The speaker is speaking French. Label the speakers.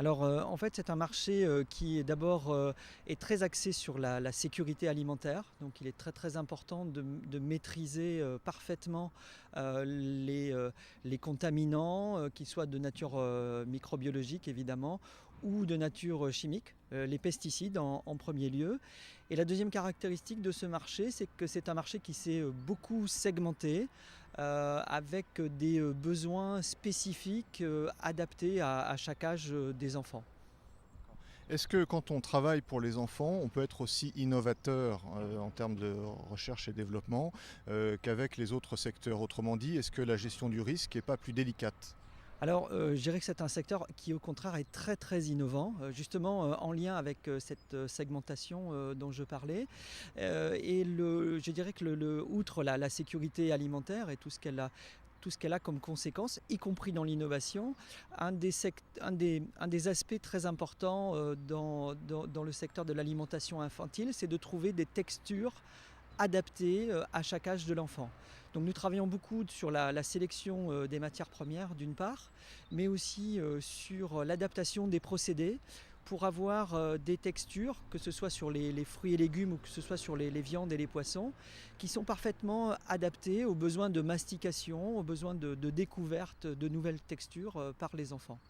Speaker 1: Alors, en fait, c'est un marché, qui est d'abord, est très axé sur la sécurité alimentaire. Donc il est très, très important de maîtriser, parfaitement, les contaminants, qu'ils soient de nature, microbiologique évidemment ou de nature, chimique, les pesticides en 1er lieu. Et la deuxième caractéristique de ce marché, c'est que c'est un marché qui s'est, beaucoup segmenté, avec des besoins spécifiques adaptés à chaque âge des enfants.
Speaker 2: Est-ce que quand on travaille pour les enfants, on peut être aussi innovateur en termes de recherche et développement qu'avec les autres secteurs? Autrement dit, est-ce que la gestion du risque n'est pas plus délicate?
Speaker 1: Alors, je dirais que c'est un secteur qui, au contraire, est très, très innovant, justement, en lien avec, cette, segmentation, dont je parlais. Je dirais que outre la sécurité alimentaire et tout ce qu'elle a comme conséquence, y compris dans l'innovation, un des aspects très importants, dans le secteur de l'alimentation infantile, c'est de trouver des textures adaptées, à chaque âge de l'enfant. Donc nous travaillons beaucoup sur la sélection, des matières premières d'une part, mais aussi, sur l'adaptation des procédés pour avoir, des textures, que ce soit sur les fruits et légumes ou que ce soit sur les viandes et les poissons, qui sont parfaitement adaptées aux besoins de mastication, aux besoins de découverte de nouvelles textures, par les enfants.